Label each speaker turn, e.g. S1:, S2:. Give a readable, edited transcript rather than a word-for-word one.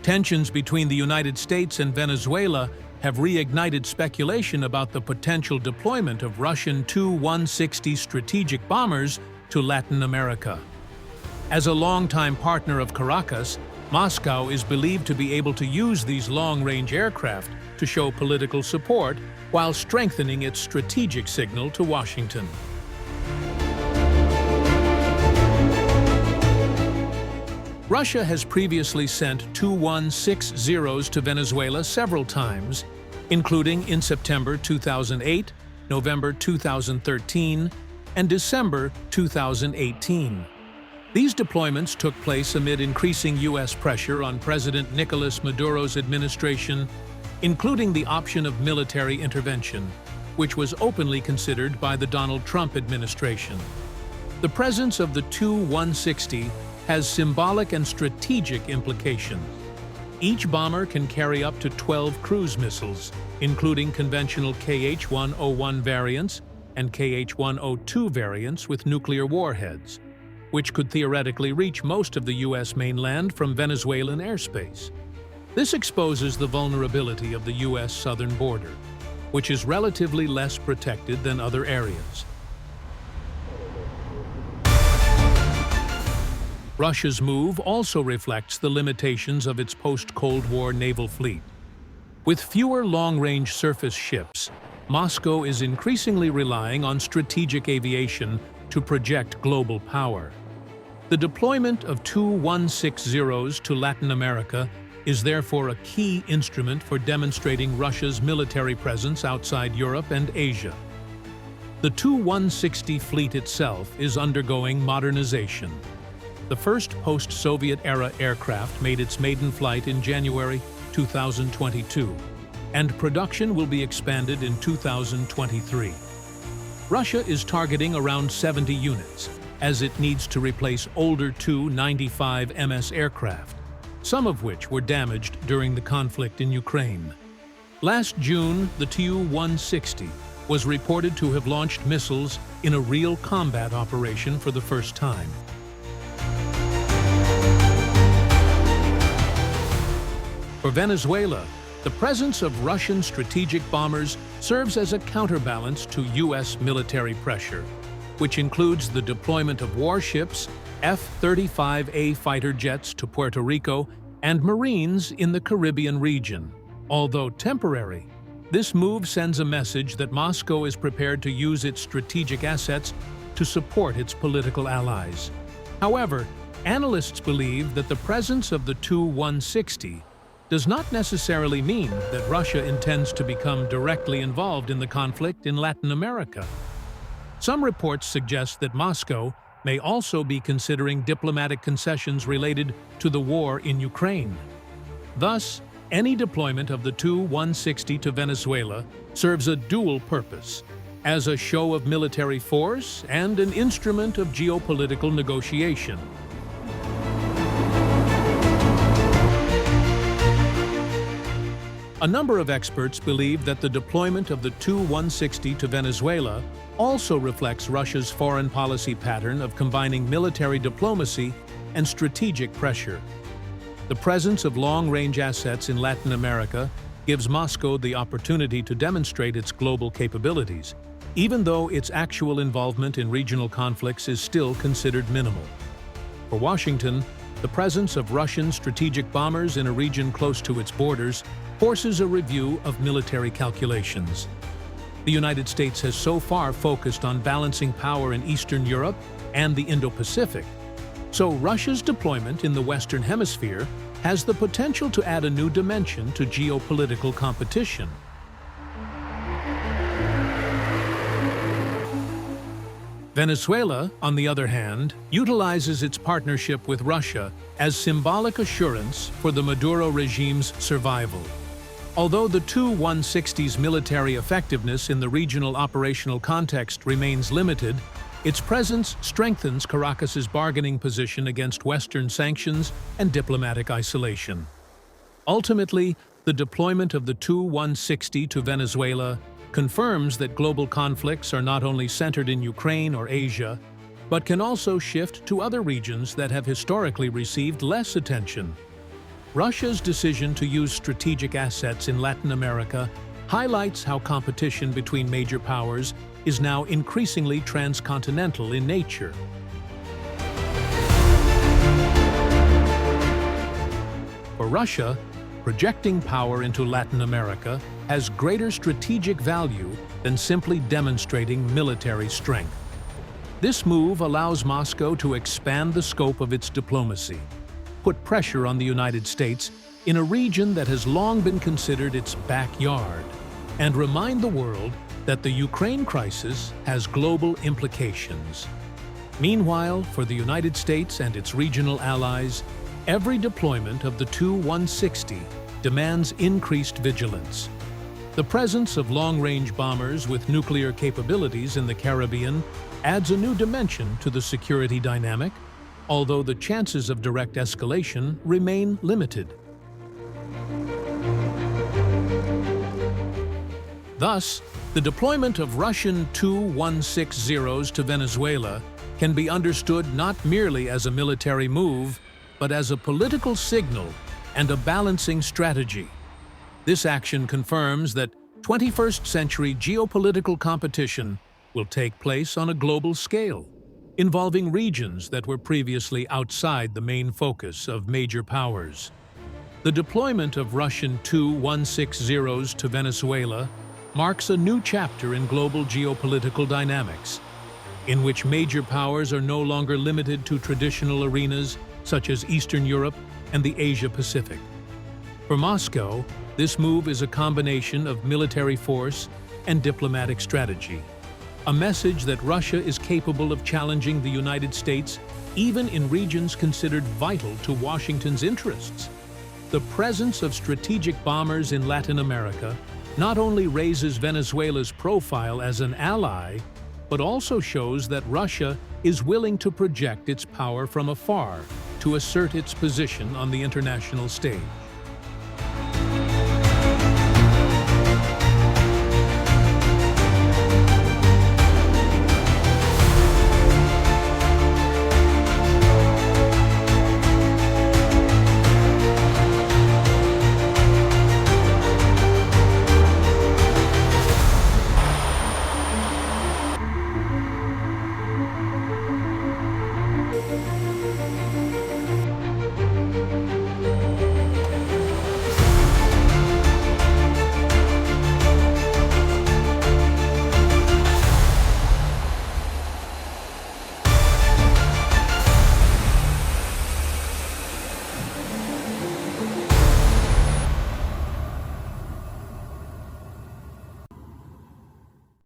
S1: Tensions between the United States and Venezuela have reignited speculation about the potential deployment of Russian Tu-160 strategic bombers to Latin America. As a longtime partner of Caracas, Moscow is believed to be able to use these long-range aircraft to show political support while strengthening its strategic signal to Washington. Russia has previously sent Tu-160s to Venezuela several times, including in September 2008, November 2013, and December 2018. These deployments took place amid increasing U.S. pressure on President Nicolas Maduro's administration, including the option of military intervention, which was openly considered by the Donald Trump administration. The presence of the Tu-160 has symbolic and strategic implications. Each bomber can carry up to 12 cruise missiles, including conventional KH-101 variants and KH-102 variants with nuclear warheads, which could theoretically reach most of the U.S. mainland from Venezuelan airspace. This exposes the vulnerability of the U.S. southern border, which is relatively less protected than other areas. Russia's move also reflects the limitations of its post-Cold War naval fleet. With fewer long-range surface ships, Moscow is increasingly relying on strategic aviation to project global power. The deployment of Tu-160s to Latin America is therefore a key instrument for demonstrating Russia's military presence outside Europe and Asia. The Tu-160 fleet itself is undergoing modernization. The first post-Soviet-era aircraft made its maiden flight in January 2022, and production will be expanded in 2023. Russia is targeting around 70 units, as it needs to replace older Tu-95 MS aircraft, some of which were damaged during the conflict in Ukraine. Last June, the Tu-160 was reported to have launched missiles in a real combat operation for the first time. For Venezuela, the presence of Russian strategic bombers serves as a counterbalance to U.S. military pressure, which includes the deployment of warships, F-35A fighter jets to Puerto Rico, and Marines in the Caribbean region. Although temporary, this move sends a message that Moscow is prepared to use its strategic assets to support its political allies. However, analysts believe that the presence of the Tu-160 does not necessarily mean that Russia intends to become directly involved in the conflict in Latin America. Some reports suggest that Moscow may also be considering diplomatic concessions related to the war in Ukraine. Thus, any deployment of the Tu-160 to Venezuela serves a dual purpose, as a show of military force and an instrument of geopolitical negotiation. A number of experts believe that the deployment of the Tu-160 to Venezuela also reflects Russia's foreign policy pattern of combining military diplomacy and strategic pressure. The presence of long-range assets in Latin America gives Moscow the opportunity to demonstrate its global capabilities, even though its actual involvement in regional conflicts is still considered minimal. For Washington, the presence of Russian strategic bombers in a region close to its borders forces a review of military calculations. The United States has so far focused on balancing power in Eastern Europe and the Indo-Pacific, so Russia's deployment in the Western Hemisphere has the potential to add a new dimension to geopolitical competition. Venezuela, on the other hand, utilizes its partnership with Russia as symbolic assurance for the Maduro regime's survival. Although the Tu-160's military effectiveness in the regional operational context remains limited, its presence strengthens Caracas's bargaining position against Western sanctions and diplomatic isolation. Ultimately, the deployment of the Tu-160 to Venezuela confirms that global conflicts are not only centered in Ukraine or Asia, but can also shift to other regions that have historically received less attention. Russia's decision to use strategic assets in Latin America highlights how competition between major powers is now increasingly transcontinental in nature. For Russia, projecting power into Latin America has greater strategic value than simply demonstrating military strength. This move allows Moscow to expand the scope of its diplomacy, put pressure on the United States in a region that has long been considered its backyard, and remind the world that the Ukraine crisis has global implications. Meanwhile, for the United States and its regional allies, every deployment of the Tu-160 demands increased vigilance. The presence of long-range bombers with nuclear capabilities in the Caribbean adds a new dimension to the security dynamic, although the chances of direct escalation remain limited. Thus, the deployment of Russian Tu-160s to Venezuela can be understood not merely as a military move, but as a political signal and a balancing strategy. This action confirms that 21st-century geopolitical competition will take place on a global scale, involving regions that were previously outside the main focus of major powers. The deployment of Russian Tu-160s to Venezuela marks a new chapter in global geopolitical dynamics, in which major powers are no longer limited to traditional arenas such as Eastern Europe and the Asia-Pacific. For Moscow, this move is a combination of military force and diplomatic strategy, a message that Russia is capable of challenging the United States even in regions considered vital to Washington's interests. The presence of strategic bombers in Latin America not only raises Venezuela's profile as an ally, but also shows that Russia is willing to project its power from afar to assert its position on the international stage.